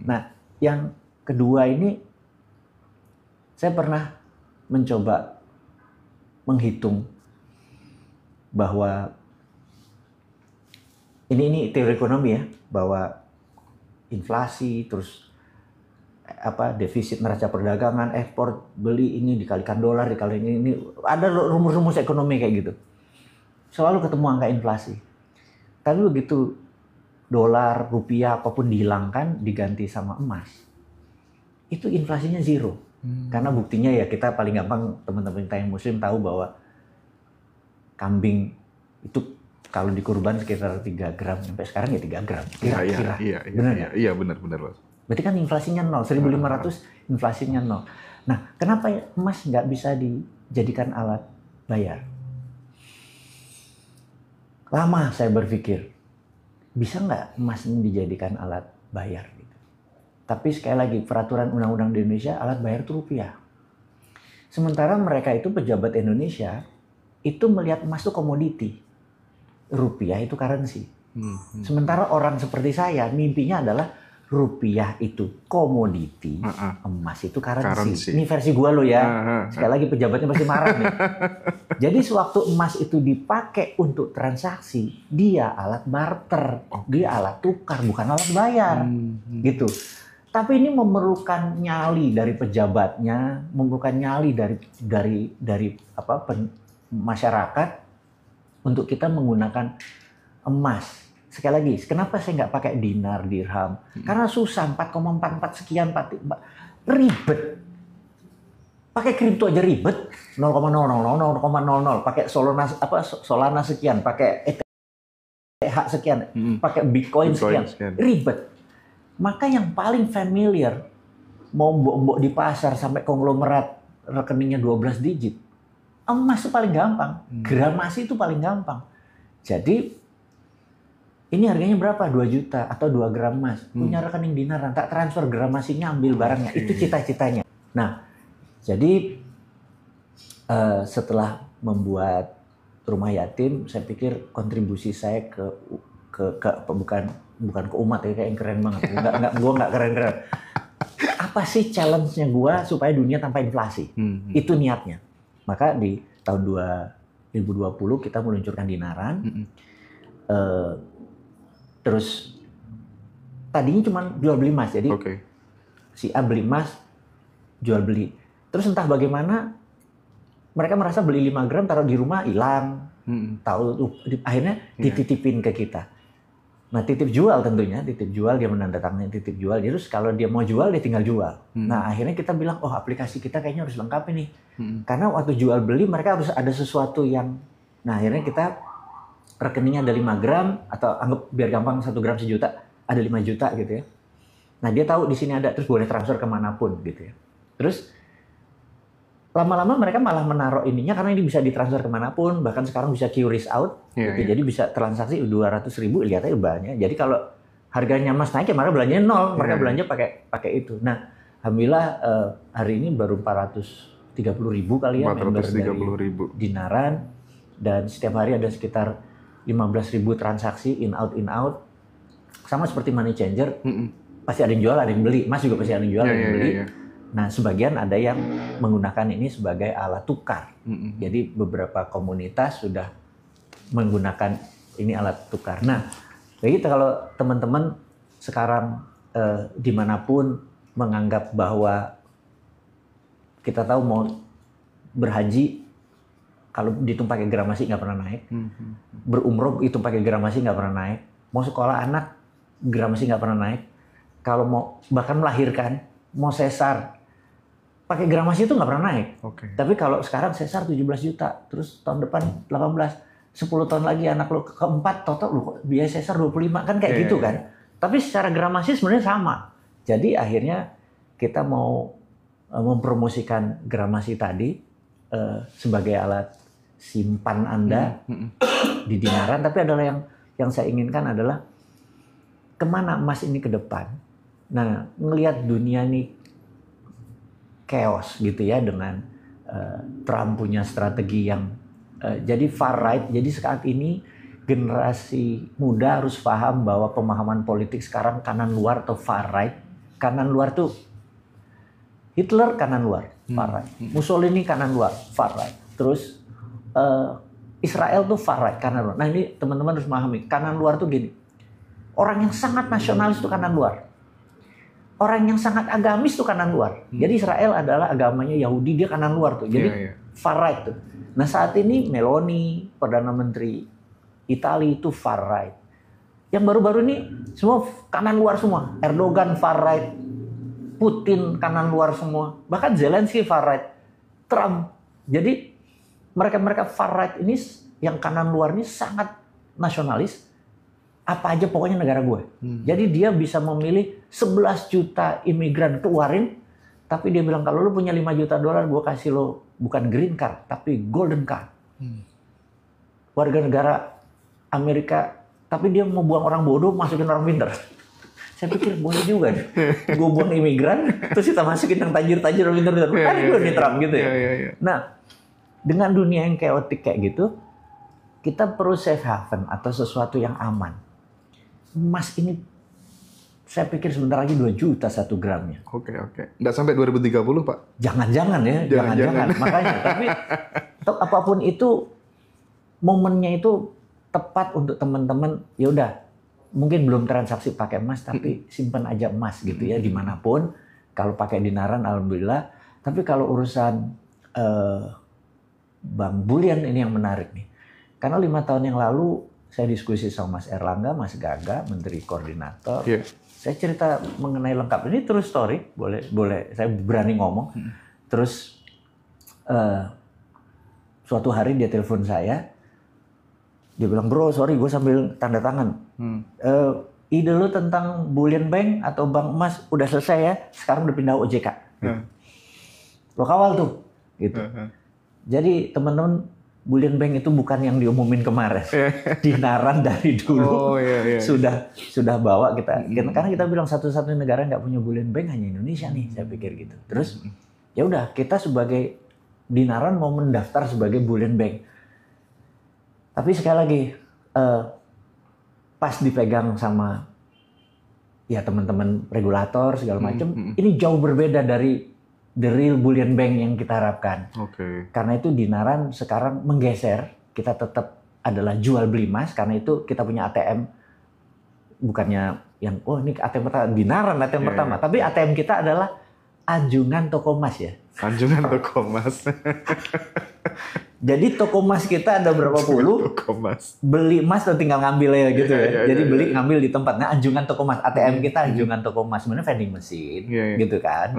Nah, yang kedua ini saya pernah mencoba menghitung bahwa ini teori ekonomi ya, bahwa inflasi terus defisit neraca perdagangan, ekspor, beli ini dikalikan dolar, dikalikan ini ada rumus-rumus ekonomi kayak gitu. Selalu ketemu angka inflasi. Tapi begitu dolar, rupiah, apapun dihilangkan, diganti sama emas, itu inflasinya zero. Karena buktinya ya kita paling gampang, teman-teman kita yang muslim tahu bahwa kambing itu kalau dikurban sekitar 3 gram, sampai sekarang ya 3 gram. Kira-kira. Iya, benar. Berarti kan inflasinya 0, 1.500 inflasinya 0. Nah, kenapa emas nggak bisa dijadikan alat bayar? Lama saya berpikir, bisa nggak emas ini dijadikan alat bayar? Gitu. Tapi sekali lagi, peraturan undang-undang di Indonesia, alat bayar itu rupiah. Sementara mereka itu pejabat Indonesia, itu melihat emas itu komoditi. Rupiah itu currency. Sementara orang seperti saya, mimpinya adalah rupiah itu komoditi, emas itu currency. Ini versi gua loh ya. Sekali lagi pejabatnya pasti marah nih. Jadi sewaktu emas itu dipakai untuk transaksi, dia alat barter, dia alat tukar, bukan alat bayar, gitu. Tapi ini memerlukan nyali dari pejabatnya, memerlukan nyali dari masyarakat untuk kita menggunakan emas. Sekali lagi, kenapa saya nggak pakai dinar, dirham? Karena susah, 4,44 sekian, ribet. Pakai kripto aja ribet, 0,000, pakai Solana sekian, pakai ETH sekian, pakai Bitcoin sekian, ribet. Maka yang paling familiar, mau mbok-mbok di pasar sampai konglomerat rekeningnya 12 digit, emas itu paling gampang, gramasi itu paling gampang. Jadi ini harganya berapa? 2 juta atau 2 gram emas. Punya rekening dinaran, tak transfer gramasinya, ambil barangnya. Itu cita-citanya. Nah, jadi setelah membuat rumah yatim, saya pikir kontribusi saya bukan ke umat ya, kayak yang keren banget. Gue nggak keren-keren. Apa sih challenge-nya gue supaya dunia tanpa inflasi? Itu niatnya. Maka di tahun 2020 kita meluncurkan dinaran. Terus tadinya cuma jual beli emas, jadi si A beli emas, jual beli. Terus entah bagaimana mereka merasa beli 5 gram taruh di rumah hilang, akhirnya dititipin ke kita. Nah titip jual tentunya, titip jual dia menandatangani titip jual. Terus kalau dia mau jual dia tinggal jual. Nah akhirnya kita bilang, oh aplikasi kita kayaknya harus lengkap ini, karena waktu jual beli mereka harus ada sesuatu yang. Nah akhirnya kita rekeningnya ada 5 gram, atau anggap biar gampang 1 gram sejuta, ada 5 juta gitu ya. Nah dia tahu di sini ada, terus boleh transfer kemanapun gitu ya. Terus lama-lama mereka malah menaruh ininya, karena ini bisa ditransfer kemanapun, bahkan sekarang bisa QRIS out, gitu. Jadi bisa transaksi 200.000, lihatnya banyak. Jadi kalau harganya emas naik ya mereka belanjanya 0, mereka belanja pakai itu. Nah alhamdulillah hari ini baru 430.000 kali ya member dari dinaran, dan setiap hari ada sekitar 15.000 transaksi in out. Sama seperti money changer, pasti ada yang jual, ada yang beli. Mas juga pasti ada yang jual, ada yang beli. Nah, sebagian ada yang menggunakan ini sebagai alat tukar. Jadi beberapa komunitas sudah menggunakan ini alat tukar. Nah, begitu kalau teman-teman sekarang dimanapun menganggap bahwa kita tahu mau berhaji, kalau dihitung pakai gramasi nggak pernah naik. Berumroh itu pakai gramasi nggak pernah naik. Mau sekolah anak, gramasi nggak pernah naik. Kalau mau bahkan melahirkan, mau sesar, pakai gramasi itu nggak pernah naik. Tapi kalau sekarang sesar 17 juta, terus tahun depan 18, 10 tahun lagi anak lo keempat, total lo biaya sesar 25, kan kayak gitu kan. Tapi secara gramasi sebenarnya sama. Jadi akhirnya kita mau mempromosikan gramasi tadi sebagai alat simpan Anda di dinaran, tapi adalah yang saya inginkan adalah kemana emas ini ke depan. Nah, ngelihat dunia ini chaos gitu ya, dengan Trump punya strategi yang jadi far right. Jadi saat ini generasi muda harus paham bahwa pemahaman politik sekarang kanan luar atau far right kanan luar tuh Hitler kanan luar, far right. Mussolini kanan luar, far right. Terus Israel tuh far right, kanan luar. Nah ini teman-teman harus memahami, kanan luar tuh gini. Orang yang sangat nasionalis tuh kanan luar. Orang yang sangat agamis tuh kanan luar. Jadi Israel adalah agamanya Yahudi, dia kanan luar tuh. Jadi far right tuh. Nah saat ini Meloni, Perdana Menteri Italia itu far right. Yang baru-baru ini semua kanan luar semua. Erdogan far right. Putin kanan luar semua, bahkan Zelensky far right, Trump. Jadi mereka far right ini yang kanan luar ini sangat nasionalis. Apa aja pokoknya negara gue. Jadi dia bisa memilih 11 juta imigran keluarin, tapi dia bilang kalau lu punya 5 juta dolar gue kasih lo bukan green card tapi golden card. Warga negara Amerika, tapi dia mau buang orang bodoh masukin orang pinter. Saya pikir boleh juga nih. Gue buang imigran, terus kita masukin yang tajir-tajir, pintar-pintar. Kan gue nih Trump gitu ya. Nah, dengan dunia yang chaotic kayak gitu, kita perlu safe haven atau sesuatu yang aman. Emas ini, saya pikir sebentar lagi 2 juta 1 gramnya. Oke. Nggak sampai 2030, Pak? Jangan-jangan ya, jangan-jangan. Makanya, tapi apapun itu, momennya itu tepat untuk teman-teman, ya udah. Mungkin belum transaksi pakai emas, tapi simpan aja emas gitu ya dimanapun. Kalau pakai dinaran, alhamdulillah. Tapi kalau urusan bank bulian ini yang menarik nih. Karena 5 tahun yang lalu saya diskusi sama Mas Erlangga, Mas Gaga, Menteri Koordinator. Saya cerita mengenai lengkap. Ini true story, boleh. Saya berani ngomong. Terus suatu hari dia telepon saya. Dia bilang, bro, sorry, gue sambil tanda tangan. Ide lu tentang bullion bank atau bank emas udah selesai ya, sekarang udah pindah OJK. Lo kawal tuh, gitu. Jadi teman-teman, bullion bank itu bukan yang diumumin kemarin. Dinaran dari dulu sudah bawa kita. Karena kita bilang satu-satunya negara nggak punya bullion bank hanya Indonesia nih, saya pikir gitu. Terus ya udah, kita sebagai dinaran mau mendaftar sebagai bullion bank. Tapi sekali lagi, pas dipegang sama ya teman-teman regulator segala macam, ini jauh berbeda dari the real bullion bank yang kita harapkan. Karena itu dinaran sekarang menggeser, kita tetap adalah jual beli emas, karena itu kita punya ATM, bukannya yang ini ATM pertama, dinaran ATM pertama, tapi ATM kita adalah anjungan toko emas ya. Anjungan toko emas. Jadi toko emas kita ada berapa puluh, beli emas tuh tinggal ngambil ya gitu ya. Jadi beli ngambil di tempat. Nah anjungan toko emas, ATM kita anjungan toko emas, sebenarnya vending machine gitu kan.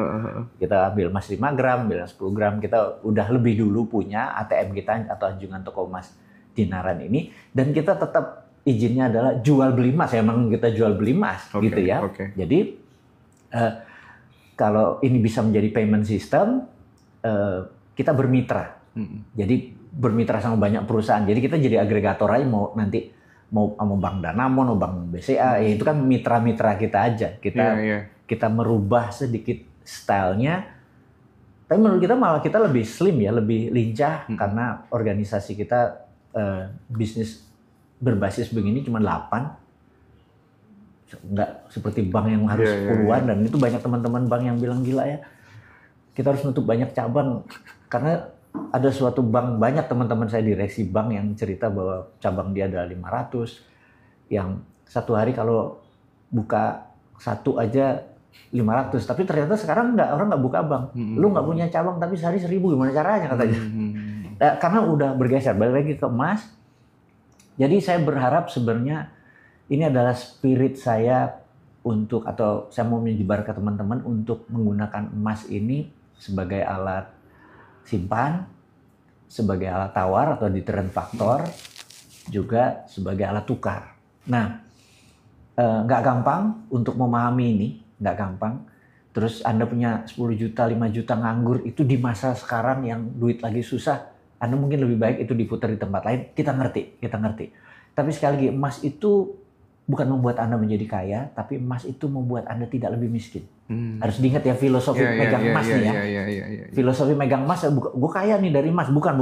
Kita ambil emas 5 gram, ambil 10 gram, kita udah lebih dulu punya ATM kita atau anjungan toko emas dinaran ini. Dan kita tetap izinnya adalah jual beli emas, emang kita jual beli emas gitu ya. Jadi kalau ini bisa menjadi payment system, kita bermitra. Jadi bermitra sama banyak perusahaan. Jadi kita jadi agregator aja, mau Bank Danamon, mau Bank BCA, ya itu kan mitra-mitra kita aja. Kita merubah sedikit stylenya. Tapi menurut kita malah kita lebih slim ya, lebih lincah karena organisasi kita bisnis berbasis begini cuma 8. Nggak seperti bank yang harus puluhan, dan itu banyak teman-teman bank yang bilang gila ya, kita harus nutup banyak cabang. Karena ada suatu bank, banyak teman-teman saya direksi bank yang cerita bahwa cabang dia ada 500, yang satu hari kalau buka satu aja 500, tapi ternyata sekarang orang nggak buka bank. Lu nggak punya cabang tapi sehari 1000, gimana caranya katanya? Karena udah bergeser, balik lagi ke emas. Jadi saya berharap sebenarnya ini adalah spirit saya untuk, atau saya mau menyebar ke teman-teman untuk menggunakan emas ini sebagai alat simpan, sebagai alat tawar atau deterrent factor, juga sebagai alat tukar. Nah, nggak gampang untuk memahami ini, nggak gampang. Terus Anda punya 10 juta, 5 juta nganggur, itu di masa sekarang yang duit lagi susah, Anda mungkin lebih baik itu diputar di tempat lain. Kita ngerti. Tapi sekali lagi, emas itu bukan membuat Anda menjadi kaya, tapi emas itu membuat Anda tidak lebih miskin. Harus diingat ya filosofi megang emas nih ya. Filosofi megang emas, gue kaya nih dari emas, bukan.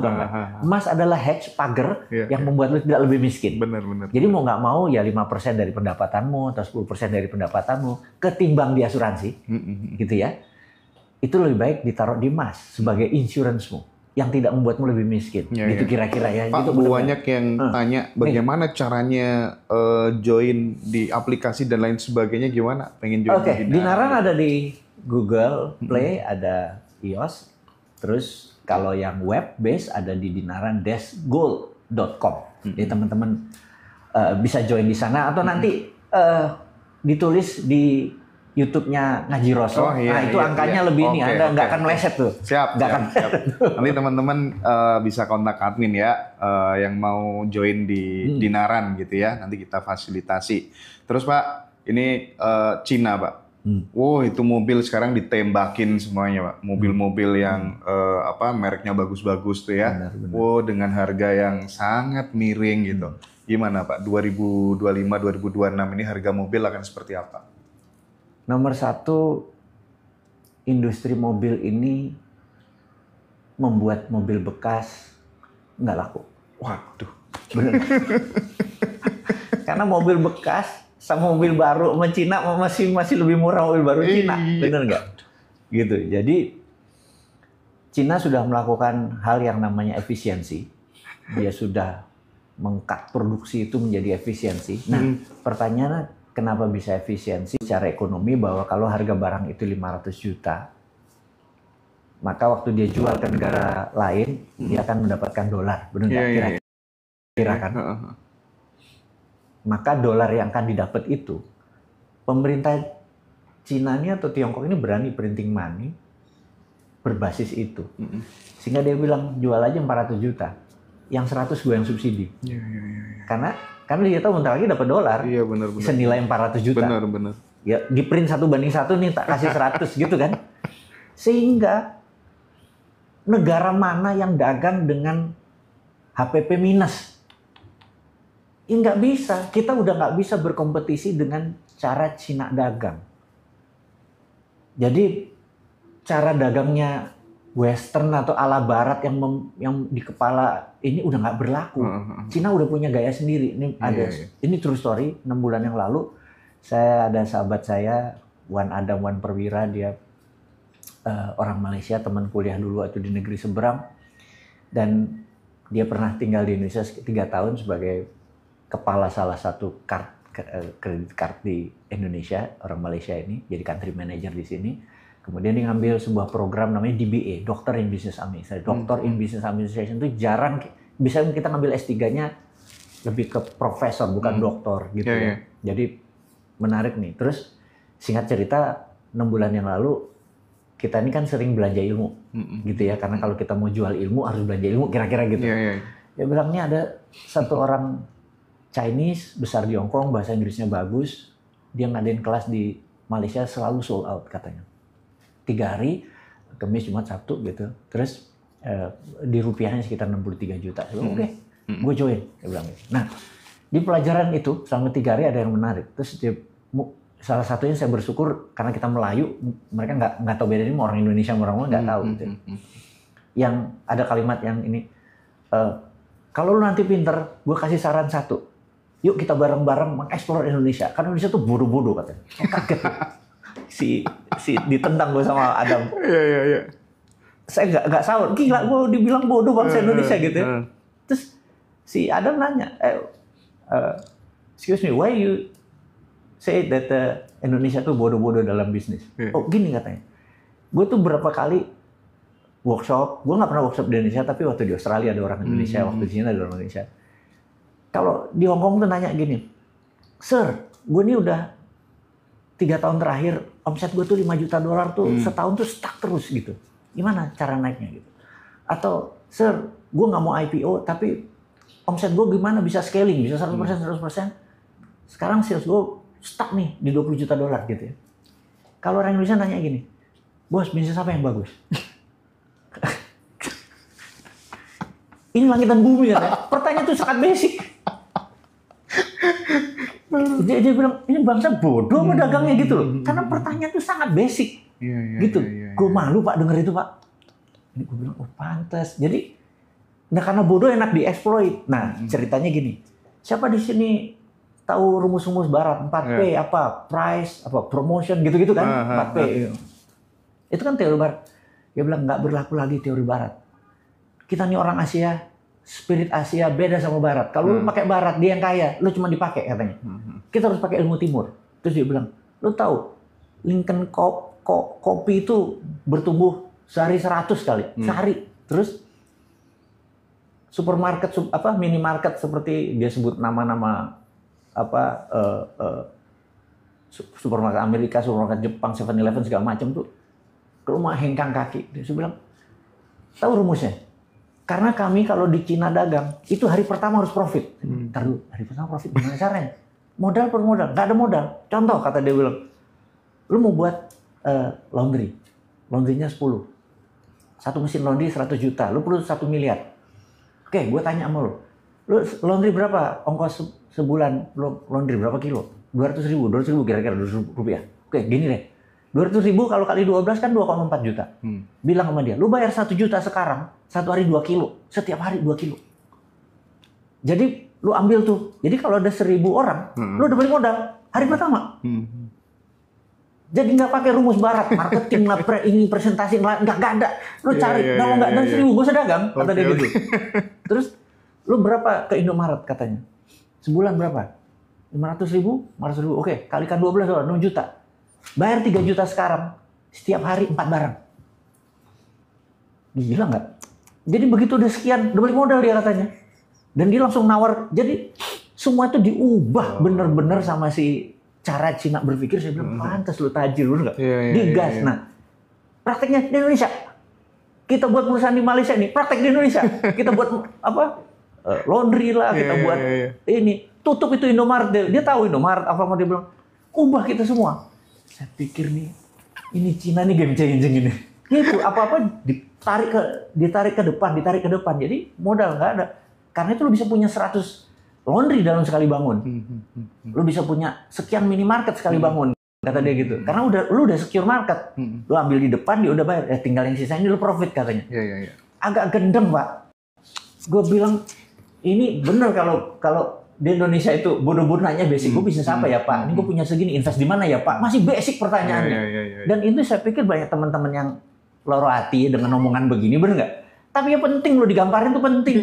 Emas adalah hedge, pagar yang membuat lu tidak lebih miskin. Benar. Jadi mau nggak mau ya 5% dari pendapatanmu atau 10% dari pendapatanmu ketimbang di asuransi, gitu ya. Itu lebih baik ditaruh di emas sebagai insurance-mu yang tidak membuatmu lebih miskin. Gitu kira-kira ya. Pak, gitu banyak yang tanya bagaimana caranya join di aplikasi dan lain sebagainya, gimana? Pengen join di Dinaran ada di Google Play, ada iOS. Terus kalau yang web base ada di dinaran-gold.com. Jadi teman-teman bisa join di sana atau nanti ditulis di YouTube-nya Ngaji Roso. Itu angkanya lebih ini, Anda nggak akan meleset tuh. Siap. Nanti teman-teman bisa kontak admin ya, yang mau join di Dinaran gitu ya. Nanti kita fasilitasi. Terus Pak, ini Cina Pak. Wow, itu mobil sekarang ditembakin semuanya Pak. Mobil-mobil yang mereknya bagus-bagus tuh ya. Benar. Wow, dengan harga yang sangat miring gitu. Gimana Pak? 2025, 2026 ini harga mobil akan seperti apa? Nomor satu, industri mobil ini membuat mobil bekas nggak laku. Waduh. Bener. Karena mobil bekas sama mobil baru sama Cina masih lebih murah mobil baru Cina. Bener nggak? Gitu. Jadi Cina sudah melakukan hal yang namanya efisiensi. Dia sudah mengkat produksi itu menjadi efisiensi. Nah, pertanyaannya, kenapa bisa efisiensi secara ekonomi bahwa kalau harga barang itu 500 juta, maka waktu dia jual ke negara lain, dia akan mendapatkan dolar. Benar nggak? Kira-kira kan? Maka dolar yang akan didapat itu, pemerintah Cina ini atau Tiongkok ini berani printing money berbasis itu. Sehingga dia bilang, jual aja 400 juta. Yang 100 gue yang subsidi. Karena dia tahu bentar lagi dapat dolar. Iya, benar. Senilai 400 juta. Benar. Ya, di print 1:1 nih, tak kasih 100 gitu kan. Sehingga negara mana yang dagang dengan HPP minus? Ya nggak bisa. Kita udah nggak bisa berkompetisi dengan cara Cina dagang. Jadi cara dagangnya Western atau ala Barat yang di kepala ini udah nggak berlaku. Cina udah punya gaya sendiri. Ini ini true story. 6 bulan yang lalu saya ada sahabat saya, Wan Adam Wan Perwira, dia orang Malaysia, teman kuliah dulu waktu di negeri seberang, dan dia pernah tinggal di Indonesia 3 tahun sebagai kepala salah satu kredit card di Indonesia, orang Malaysia ini, jadi country manager di sini. Kemudian dia ngambil sebuah program namanya DBA, Doctor in Business Administration. Doctor in Business Administration itu jarang, bisa kita ngambil S3-nya lebih ke profesor, bukan doktor gitu ya. Jadi menarik nih. Terus singkat cerita, 6 bulan yang lalu, kita ini kan sering belanja ilmu gitu ya. Karena kalau kita mau jual ilmu, harus belanja ilmu, kira-kira gitu. Dia bilang, ini ada satu orang Chinese, besar di Hong Kong, bahasa Inggrisnya bagus. Dia ngadain kelas di Malaysia, selalu sold out katanya. 3 hari, Kamis, Jumat, Sabtu gitu. Terus di rupiahnya sekitar 63 juta. Saya bilang, oke, gue join. Dia bilang gitu. Nah, di pelajaran itu selama 3 hari ada yang menarik. Terus salah satunya saya bersyukur karena kita Melayu, mereka nggak tahu bedanya orang Indonesia sama orang nggak tahu gitu. Yang ada kalimat yang ini, kalau lu nanti pinter, gue kasih saran satu. Yuk kita bareng-bareng mengeksplor Indonesia. Karena Indonesia tuh bodoh-bodoh katanya. Saya kaget. si ditendang gue sama Adam. Iya. Saya nggak sahur. Gila, gue dibilang bodoh bangsa Indonesia gitu ya. Terus si Adam nanya, excuse me, why you say that Indonesia tuh bodoh-bodoh dalam bisnis? Oh gini katanya. Gue tuh berapa kali workshop. Gue nggak pernah workshop di Indonesia, tapi waktu di Australia ada orang Indonesia, waktu di sini ada orang Indonesia. Kalau di Hong Kong tuh nanya gini, Sir, gue ini udah 3 tahun terakhir, omset gue tuh 5 juta dolar tuh setahun tuh stuck terus gitu. Gimana cara naiknya gitu? Atau, Sir, gue nggak mau IPO, tapi omset gue gimana bisa scaling, bisa 100%, 100%. Sekarang sales gue stuck nih di 20 juta dolar gitu ya. Kalau orang Indonesia nanya gini, bos, bisnis apa yang bagus? Ini langit dan bumi kan ya? Pertanyaan itu sangat basic. Dia bilang, ini bangsa bodoh mau dagangnya gitu loh. Karena pertanyaan itu sangat basic. Gitu. Gue malu Pak denger itu Pak. Ini gue bilang, oh pantas. Jadi, nah karena bodoh enak dieksploit. Nah ceritanya gini, siapa di sini tahu rumus-rumus barat 4P apa price apa promotion gitu-gitu kan 4P itu kan teori barat. Dia bilang nggak berlaku lagi teori barat. Kita nih orang Asia, spirit Asia beda sama barat. Kalau lu pakai barat dia yang kaya, lu cuma dipakai katanya. Kita harus pakai ilmu timur. Terus dia bilang, lu tahu Lincoln kopi itu bertumbuh sehari 100 kali sehari. Terus supermarket minimarket seperti dia sebut nama-nama supermarket Amerika, supermarket Jepang, 7-Eleven segala macam tuh ke rumah hengkang kaki. Dia bilang, tahu rumusnya? Karena kami kalau di Cina dagang itu hari pertama harus profit. Ntar dulu, hari pertama profit gimana caranya? Modal per modal, nggak ada modal. Contoh kata dia bilang, lu mau buat laundrynya 10, satu mesin laundry 100 juta, lu perlu 1 miliar. Oke, gue tanya sama lu laundry berapa ongkos sebulan, laundry berapa kilo? 200 ribu kira-kira 200 rupiah. Oke, gini deh, 200 ribu kalau kali 12 kan 2,4 juta. Bilang sama dia, lu bayar 1 juta sekarang, 1 hari 2 kilo, setiap hari 2 kilo. Jadi lu ambil tuh, jadi kalau ada 1.000 orang, lu udah balik modal hari pertama. Jadi nggak pakai rumus barat, marketing lah, ini presentasi nggak ada. Lu cari, kalau nggak ada 1.000 gue usah dagang, kata dia gitu. Terus lu berapa ke Indomaret katanya? Sebulan berapa? 500 ribu, oke, kalikan 12 orang, 6 juta. Bayar 3 juta sekarang, setiap hari 4 barang. Gila nggak? Jadi begitu udah sekian, udah balik modal dia katanya. Dan dia langsung nawar, jadi semua itu diubah bener-bener sama si cara Cina berpikir. Saya bilang, pantas lu tajir, lu nggak? Digas. Nah, prakteknya di Indonesia. Kita buat perusahaan di Malaysia nih, praktek di Indonesia. Kita buat laundry lah, kita buat ini. Tutup itu Indomaret, dia tahu Indomaret, apa mau dia bilang, ubah kita semua. Saya pikir nih, ini Cina nih game changing ini. Gitu, apa-apa ditarik ke depan. Jadi modal nggak ada. Karena itu lu bisa punya 100 laundry dalam sekali bangun. Lu bisa punya sekian minimarket sekali bangun. Kata dia gitu. Karena lu udah secure market. Lu ambil di depan, dia udah bayar. Tinggal yang sisanya lu profit katanya. Agak gendeng, Pak. Gue bilang, ini bener kalau di Indonesia itu bodoh-bodoh nanya basic. Gue bisnis apa ya Pak? Ini gue punya segini, invest di mana ya Pak? Masih basic pertanyaannya. Dan itu saya pikir banyak teman-teman yang loro hati dengan omongan begini, bener nggak? Tapi yang penting lo digambarin tuh penting.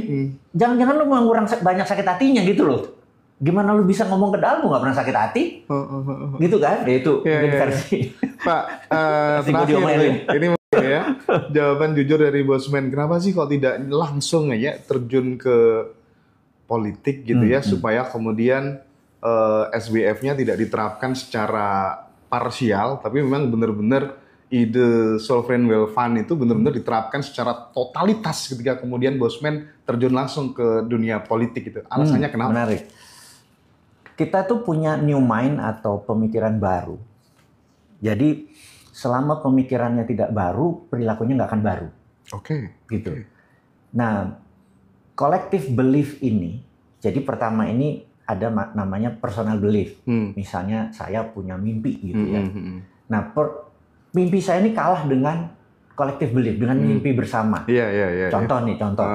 Jangan-jangan lo mengurang banyak sakit hatinya gitu loh. Gimana lo bisa ngomong ke dalam, lo nggak pernah sakit hati? Gitu kan? Ya itu versi. Pak, terakhir ini ya, jawaban jujur dari Bosman. Kenapa sih kok tidak langsung aja terjun ke politik gitu ya, supaya kemudian SBF-nya tidak diterapkan secara parsial, tapi memang benar-benar ide sovereign wealth fund itu benar-benar diterapkan secara totalitas ketika kemudian Bosman terjun langsung ke dunia politik itu. Alasannya kenapa? Menarik. Kita tuh punya new mind atau pemikiran baru. Jadi selama pemikirannya tidak baru, perilakunya nggak akan baru. Gitu. Nah, collective belief ini, jadi pertama ini ada namanya personal belief. Misalnya saya punya mimpi gitu ya. Nah, mimpi saya ini kalah dengan collective belief, dengan mimpi bersama. Contoh.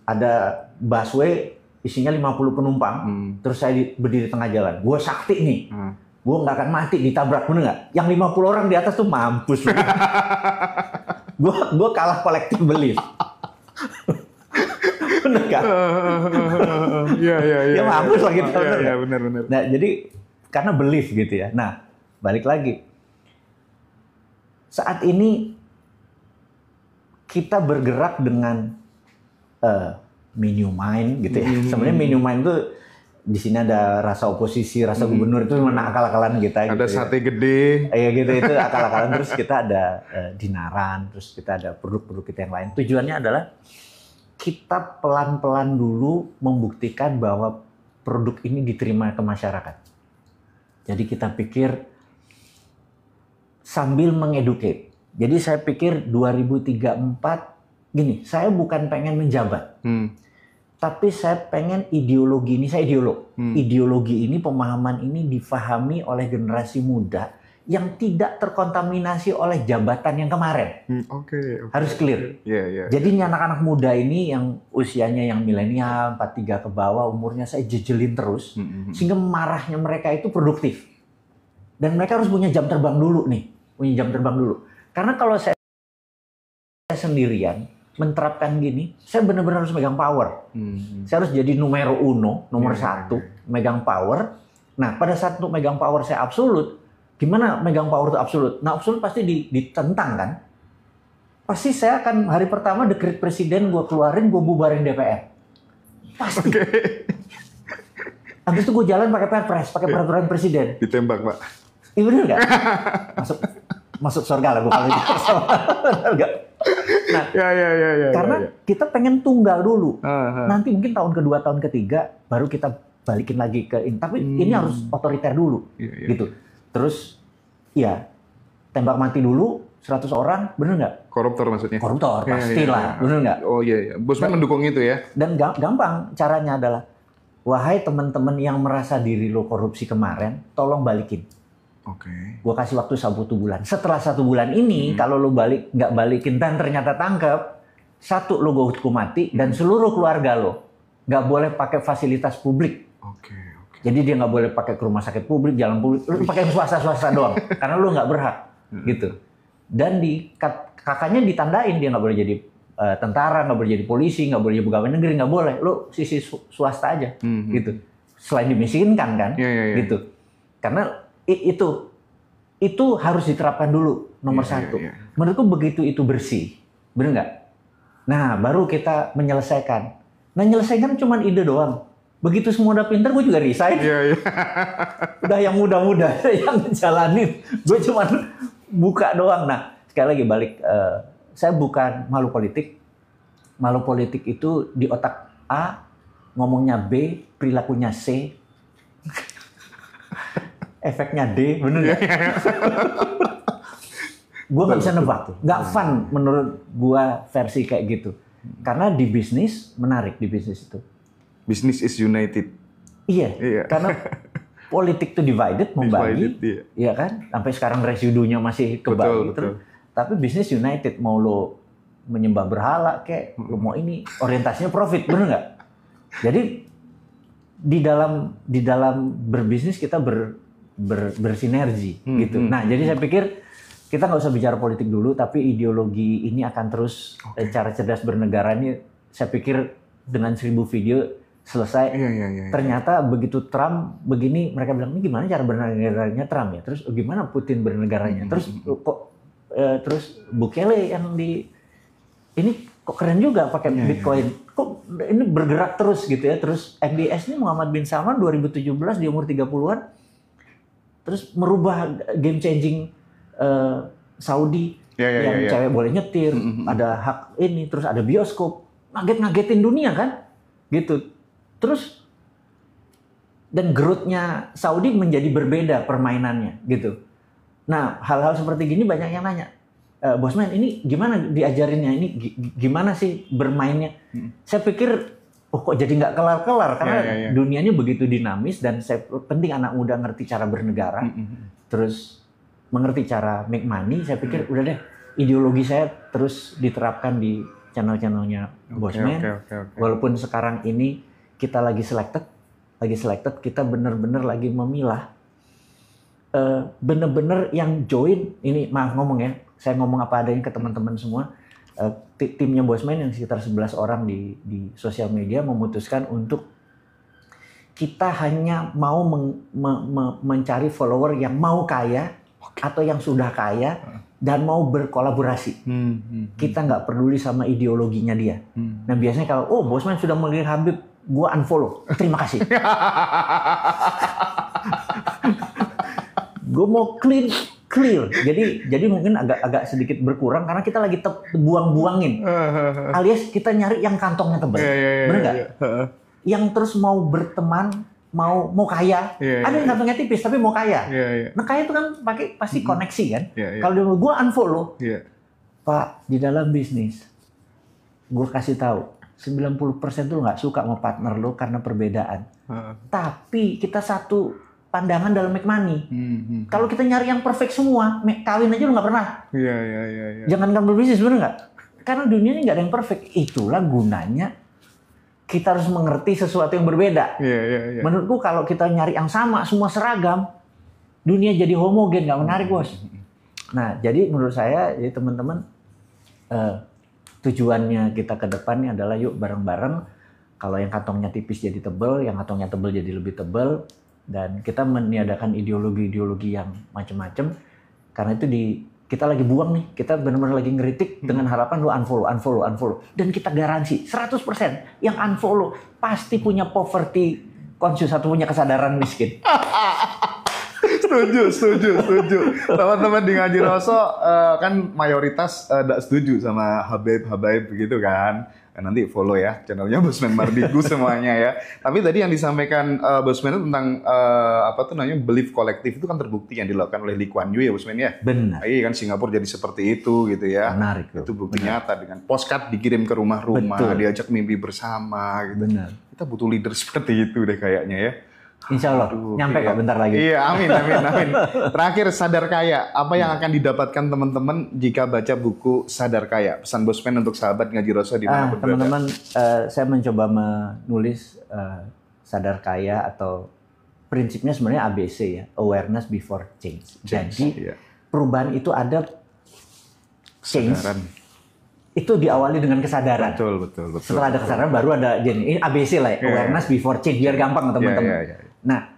Ada busway isinya 50 penumpang, terus saya berdiri tengah jalan. Gue sakti nih. Gue nggak akan mati ditabrak, bener nggak? Yang 50 orang di atas tuh mampus. Gue kalah collective belief. Bener kan? Iya. Mampus lah gitu. Iya, benar. Nah, jadi karena belief gitu ya. Nah, balik lagi. Saat ini kita bergerak dengan menu mind gitu ya. Sebenarnya menu mind itu di sini ada rasa oposisi, rasa gubernur itu mana akal-akalan kita. Ada gitu sate gede. Iya gitu, itu akal-akalan. Terus kita ada dinaran, terus kita ada produk-produk kita yang lain. Tujuannya adalah kita pelan-pelan dulu membuktikan bahwa produk ini diterima ke masyarakat. Jadi kita pikir sambil mengeducate. Jadi saya pikir 2034 gini, saya bukan pengen menjabat. Tapi saya pengen ideologi ini, saya ideolog. Ideologi ini, pemahaman ini difahami oleh generasi muda yang tidak terkontaminasi oleh jabatan yang kemarin. Oke. Harus clear. Jadi ini anak-anak muda ini yang usianya yang milenial, 43 ke bawah, umurnya saya jejelin terus. Sehingga marahnya mereka itu produktif. Dan mereka harus punya jam terbang dulu nih. Punya jam terbang dulu. Karena kalau saya sendirian, menerapkan gini, saya benar-benar harus megang power. Saya harus jadi nomor satu, megang power. Nah, pada saat untuk megang power saya absolut, gimana megang power itu absolut? Nah, absolut pasti ditentang kan? Pasti saya akan hari pertama dekret presiden gue keluarin, gue bubarin DPR. Pasti. Habis itu gue jalan pakai perpres, pakai peraturan presiden. Ditembak, Pak. Iya bener nggak? Masuk surga lah gue kalau gitu. Nah, karena kita pengen tunggal dulu. Nanti mungkin tahun kedua, tahun ketiga baru kita balikin lagi ke ini. Tapi ini harus otoriter dulu, gitu. Terus, ya tembak mati dulu 100 orang, bener nggak? Koruptor maksudnya? Koruptor, pastilah, bener nggak? Oh iya. Bosman mendukung itu ya? Dan gampang caranya adalah, wahai teman-teman yang merasa diri lo korupsi kemarin, tolong balikin. Gue kasih waktu 1 bulan. Setelah 1 bulan ini, kalau lo nggak balikin dan ternyata tangkap, 1 lo gue hukum mati dan seluruh keluarga lo nggak boleh pakai fasilitas publik. Jadi dia nggak boleh pakai ke rumah sakit publik, jalan publik, lo pakai swasta doang, karena lo nggak berhak, gitu. Dan kakaknya ditandain dia nggak boleh jadi tentara, nggak boleh jadi polisi, nggak boleh jadi pegawai negeri, nggak boleh. Lo sisi swasta aja, gitu. Selain dimiskinkan kan, gitu. Karena itu harus diterapkan dulu nomor 1. Menurutku begitu itu bersih, bener nggak? Nah baru kita menyelesaikan. Nah menyelesaikan cuma ide doang. Begitu semua udah pinter, gue juga resign. Udah yang muda-muda yang ngejalanin, gue cuma buka doang. Nah sekali lagi balik, saya bukan malu politik. Malu politik itu di otak A, ngomongnya B, perilakunya C. Efeknya D, bener nggak? Gue nggak bisa nebak, nggak fun menurut gue versi kayak gitu. Karena di bisnis menarik di bisnis itu. Business is united. Iya. Karena politik itu divided, membagi, iya kan? Sampai sekarang residunya masih kebagi terus. Tapi bisnis united, mau lo menyembah berhala, kayak lo mau ini orientasinya profit, bener nggak? Jadi di dalam berbisnis kita bersinergi gitu. Nah, jadi saya pikir kita nggak usah bicara politik dulu, tapi ideologi ini akan terus cara cerdas bernegara ini. Saya pikir dengan 1000 video selesai. Ternyata begitu Trump begini, mereka bilang ini gimana cara bernegaranya Trump ya? Terus gimana Putin bernegaranya? Terus kok terus Bukele yang ini kok keren juga pakai Bitcoin. Kok ini bergerak terus gitu ya? Terus MBS ini Muhammad bin Salman 2017 di umur 30-an. Terus merubah game changing Saudi yang cewek boleh nyetir, ada hak ini, terus ada bioskop, ngagetin dunia kan, gitu. Terus dan growth-nya Saudi menjadi berbeda permainannya, gitu. Nah hal-hal seperti gini banyak yang nanya, Bosman ini gimana diajarinnya, ini gimana sih bermainnya? Saya pikir kok jadi nggak kelar-kelar karena dunianya begitu dinamis dan penting anak muda ngerti cara bernegara, terus mengerti cara make money. Saya pikir udah deh ideologi saya terus diterapkan di channel-channelnya Bosman. Walaupun sekarang ini kita lagi selected kita bener-bener lagi memilah bener-bener yang join ini. Maaf ngomong ya, saya ngomong apa adanya ke teman-teman semua. Timnya Bosman yang sekitar 11 orang di sosial media memutuskan untuk kita hanya mau mencari follower yang mau kaya atau yang sudah kaya dan mau berkolaborasi. Kita nggak peduli sama ideologinya dia. Nah biasanya kalau Bosman sudah mengirim Habib, gua unfollow. Terima kasih. Gue mau clear. Jadi mungkin agak sedikit berkurang karena kita lagi buang-buangin. Alias kita nyari yang kantongnya tebal. Bener nggak? Yang terus mau berteman, mau kaya. Ada yang kantongnya tipis tapi mau kaya. Nah kaya itu kan pasti koneksi kan. Kalau dia gue unfollow, Pak, di dalam bisnis gue kasih tahu 90% tuh nggak suka sama partner lo karena perbedaan. Tapi kita satu pandangan dalam make money. Kalau kita nyari yang perfect semua, kawin aja lo nggak pernah. Iya. Jangan kan berbisnis, bener nggak? Karena dunia ini nggak ada yang perfect. Itulah gunanya kita harus mengerti sesuatu yang berbeda. Iya. Menurutku kalau kita nyari yang sama, semua seragam, dunia jadi homogen, nggak menarik, bos. Nah, jadi menurut saya, jadi teman-teman, tujuannya kita ke depannya adalah yuk bareng-bareng. Kalau yang kantongnya tipis jadi tebel, yang kantongnya tebel jadi lebih tebel, dan kita meniadakan ideologi-ideologi yang macam-macam. Karena itu kita lagi buang nih, kita benar-benar lagi ngeritik dengan harapan lu unfollow. Dan kita garansi 100% yang unfollow pasti punya poverty conscious atau punya kesadaran miskin. Setuju. Teman-teman di Ngaji Roso kan mayoritas tidak setuju sama Habaib begitu kan. Nanti follow ya channelnya Bosman Mardigu semuanya ya. Tapi tadi yang disampaikan Bosman itu tentang belief kolektif itu kan terbukti yang dilakukan oleh Lee Kuan Yew ya Bosman ya. Benar. Iya kan Singapura jadi seperti itu gitu ya. Menarik. Itu bukti nyata dengan postcard dikirim ke rumah-rumah, diajak mimpi bersama gitu. Benar. Kita butuh leader seperti itu deh kayaknya ya. Insya Allah, nyampe kok bentar lagi. Iya, amin. Terakhir, Sadar Kaya. Apa yang akan didapatkan teman-teman jika baca buku Sadar Kaya? Pesan Bosman untuk sahabat Ngaji Roso di mana berada? Teman-teman, saya mencoba menulis Sadar Kaya atau prinsipnya sebenarnya ABC ya, awareness before change. Jadi perubahan itu ada change. Kesadaran. Itu diawali dengan kesadaran. Betul. Setelah ada kesadaran baru ada ini ABC lah ya, awareness before change, biar gampang teman-teman. Nah,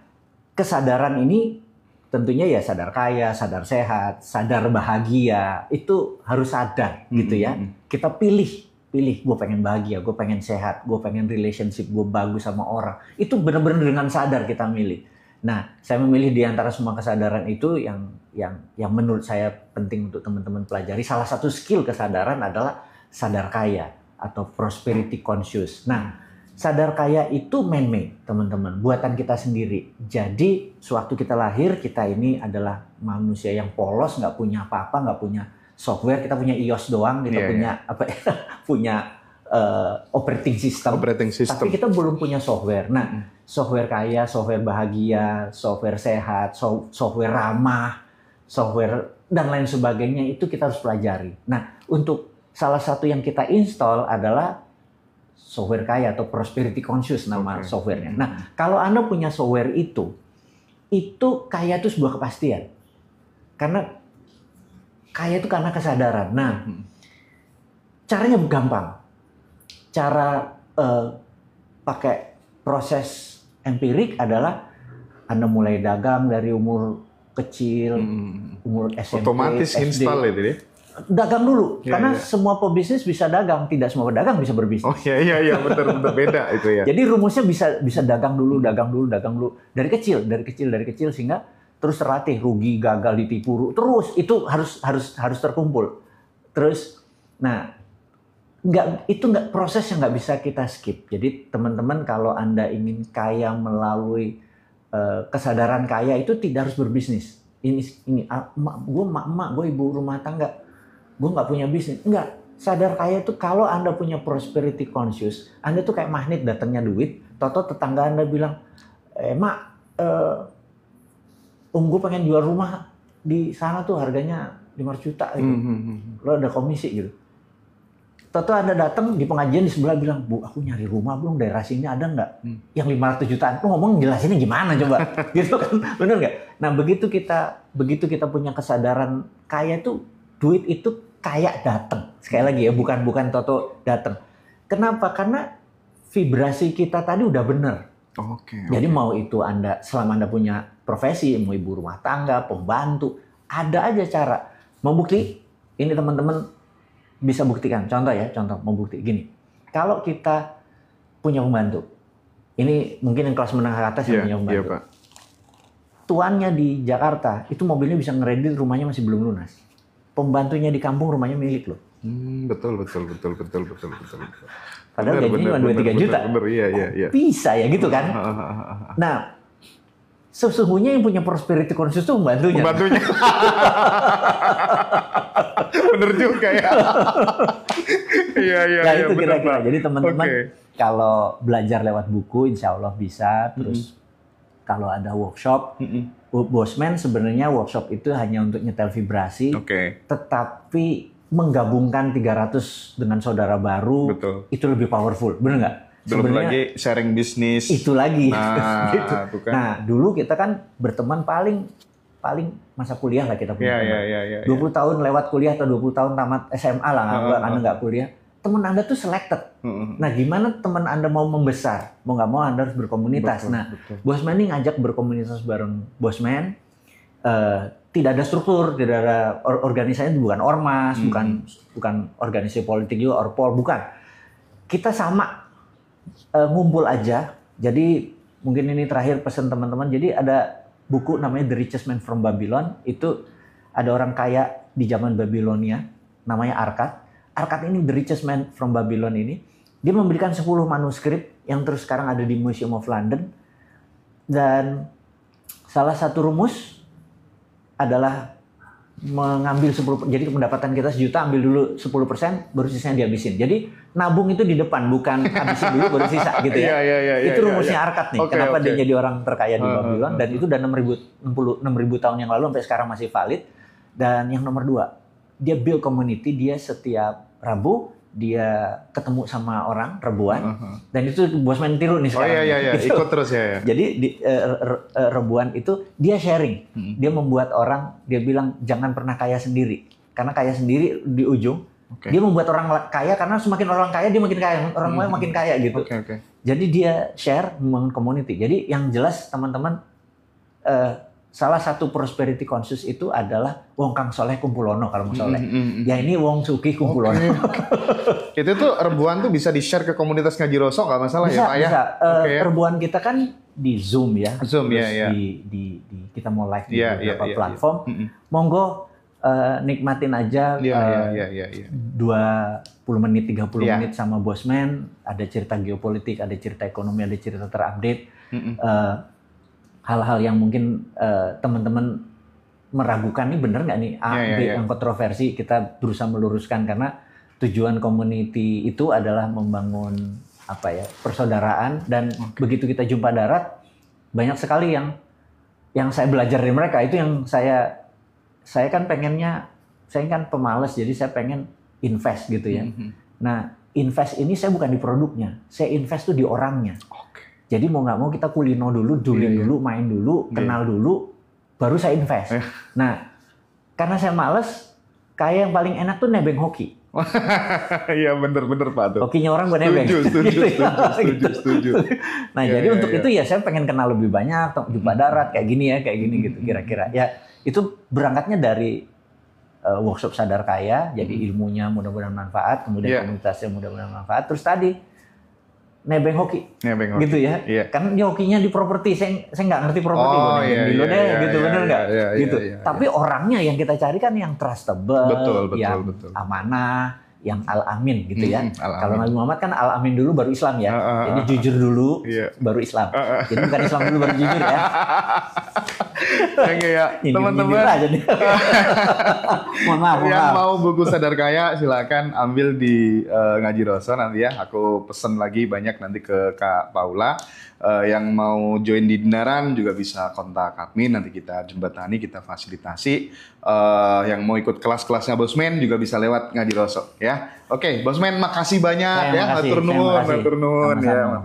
kesadaran ini tentunya ya sadar kaya, sadar sehat, sadar bahagia, itu harus sadar gitu ya. Kita pilih, gue pengen bahagia, gue pengen sehat, gue pengen relationship gue bagus sama orang. Itu benar-benar dengan sadar kita milih. Nah, saya memilih di antara semua kesadaran itu yang menurut saya penting untuk teman-teman pelajari. Salah satu skill kesadaran adalah sadar kaya atau prosperity conscious. Nah, sadar kaya itu man-made, teman-teman, buatan kita sendiri. Jadi, sewaktu kita lahir, kita ini adalah manusia yang polos, nggak punya apa-apa, nggak punya software, kita punya iOS doang, kita punya operating system. Tapi kita belum punya software. Nah, software kaya, software bahagia, software sehat, software ramah, software dan lain sebagainya itu kita harus pelajari. Nah, untuk salah satu yang kita install adalah software kaya atau prosperity conscious nama softwarenya. Nah, kalau Anda punya software itu kaya itu sebuah kepastian. Karena kaya itu karena kesadaran. Nah, caranya gampang. Cara pakai proses empirik adalah Anda mulai dagang dari umur kecil, umur SMP, otomatis SD. install itu ya. Dagang dulu, karena semua pebisnis bisa dagang, tidak semua pedagang bisa berbisnis. Oh iya, betul beda itu ya. Jadi rumusnya bisa dagang dulu dari kecil sehingga terus terlatih, rugi, gagal, ditipu, terus itu harus terkumpul. Terus, nah, proses yang nggak bisa kita skip. Jadi teman-teman kalau Anda ingin kaya melalui kesadaran kaya itu tidak harus berbisnis. Gue ibu rumah tangga. Gue nggak punya bisnis. Enggak. Sadar kaya itu kalau Anda punya prosperity conscious, Anda tuh kayak magnet datangnya duit, toto tetangga Anda bilang, mak, gue pengen jual rumah di sana tuh harganya 500 juta gitu. Lo ada komisi gitu. Toto Anda datang di pengajian di sebelah bilang, Bu, aku nyari rumah belum, daerah sini ada nggak? Yang 500 jutaan. Lu ngomong jelasinnya gimana coba? Gitu kan, bener nggak? Nah begitu kita punya kesadaran kaya itu, duit itu kayak datang. Sekali lagi ya, bukan Toto datang. Kenapa? Karena vibrasi kita tadi udah bener. Jadi mau itu selama Anda punya profesi, mau ibu rumah tangga, pembantu, ada aja cara. Mau bukti? Ini teman-teman bisa buktikan. Contoh mau bukti gini. Kalau kita punya pembantu, ini mungkin yang kelas menengah atas yang punya pembantu. Iya, Pak. Tuannya di Jakarta, itu mobilnya bisa ngeredit, rumahnya masih belum lunas. Pembantunya di kampung rumahnya milik loh. Betul. Padahal gajinya cuma 2-3 juta. Iya. Bisa ya gitu kan. Nah, sesungguhnya yang punya prosperity conscious itu pembantunya. Bener juga ya. Iya, Ya itu kira-kira. Jadi teman-teman kalau belajar lewat buku, insya Allah bisa. Terus kalau ada workshop, Bosman sebenarnya workshop itu hanya untuk nyetel vibrasi, tetapi menggabungkan 300 dengan saudara baru, itu lebih powerful, bener nggak? Belum lagi sharing bisnis. Itu lagi. Nah, gitu. kan. Nah, dulu kita kan berteman paling masa kuliah lah kita punya teman. 20 tahun lewat kuliah atau 20 tahun tamat SMA lah, Anda nggak kuliah. Teman Anda tuh selected. Nah, gimana teman Anda mau membesar? Mau nggak mau Anda harus berkomunitas. Bosman ini ngajak berkomunitas bareng Bosman. Tidak ada struktur, tidak ada organisasi, bukan ormas, bukan organisasi politik juga, orpol, bukan. Kita sama ngumpul aja. Jadi mungkin ini terakhir pesan teman-teman. Jadi ada buku namanya The Richest Man from Babylon. Itu ada orang kaya di zaman Babilonia, namanya Arkad. Arkad ini The Richest Man from Babylon ini. Dia memberikan 10 manuskrip yang terus sekarang ada di Museum of London. Dan salah satu rumus adalah mengambil 10%, jadi pendapatan kita 1 juta, ambil dulu 10%, baru sisanya dihabisin. Jadi nabung itu di depan, bukan habisin dulu baru sisa gitu ya. Itu rumusnya Arkad nih. Kenapa dia jadi orang terkaya di Babylon, dan itu udah 6.000 tahun yang lalu sampai sekarang masih valid. Dan yang nomor 2, dia build community, dia setiap Rabu dia ketemu sama orang rebuan, dan itu Bosman tiru nih sekarang. Gitu. Ikut terus ya. Jadi di rebuan itu dia sharing, dia membuat orang, dia bilang jangan pernah kaya sendiri, karena kaya sendiri di ujung. Dia membuat orang kaya karena semakin orang kaya dia makin kaya, orang lain makin kaya gitu. Jadi dia share, membangun community. Jadi yang jelas teman-teman, salah satu prosperity conscious itu adalah wong kang soleh kumpulono kalau mau soleh. Ya ini wong sugih kumpulono. Itu tuh rebuan tuh bisa di-share ke komunitas Ngaji Roso nggak masalah bisa, ya Pak ya? Bisa. Rebuan kita kan di Zoom ya. Zoom ya. Di kita mau live di beberapa platform. Monggo nikmatin aja 20 menit, 30 menit sama Bosman. Ada cerita geopolitik, ada cerita ekonomi, ada cerita terupdate. Hal-hal yang mungkin teman-teman meragukan nih bener nggak nih yang kontroversi, kita berusaha meluruskan karena tujuan community itu adalah membangun persaudaraan, dan begitu kita jumpa darat banyak sekali yang saya belajar dari mereka. Itu yang saya kan pengennya, saya kan pemalas, jadi saya pengen invest gitu ya. Nah, invest ini saya bukan di produknya, saya invest tuh di orangnya. Jadi mau nggak mau kita kulino dulu, dulu, main dulu, kenal dulu, baru saya invest. Nah, karena saya males, kayak yang paling enak tuh nebeng hoki. Iya bener Pak tuh. Hokinya orang gue nebeng. Setuju. Nah jadi untuk itu ya saya pengen kenal lebih banyak, jumpa darat kayak gini gitu kira-kira. Ya itu berangkatnya dari workshop Sadar Kaya, jadi ilmunya mudah-mudahan manfaat, kemudian komunitasnya mudah-mudahan manfaat. Terus tadi nebeng hoki. Gitu ya. Kan dia hokinya di properti, saya nggak ngerti properti, bener nggak? Gitu. Tapi orangnya yang kita cari kan yang trustable, yang amanah, yang al-amin gitu ya. Kalau Nabi Muhammad kan al-amin dulu baru Islam ya. Jadi jujur dulu baru Islam. Jadi bukan Islam dulu baru jujur ya. Teman-teman yang mau buku Sadar Kaya silakan ambil di Ngaji Roso nanti ya. Aku pesen lagi banyak nanti ke Kak Paula. Yang mau join di Dinaran juga bisa kontak admin, nanti kita jembatani, kita fasilitasi. Yang mau ikut kelas-kelasnya Bosman juga bisa lewat Ngaji Roso ya. Oke, Bosman makasih banyak ya. Matur nuwun ya.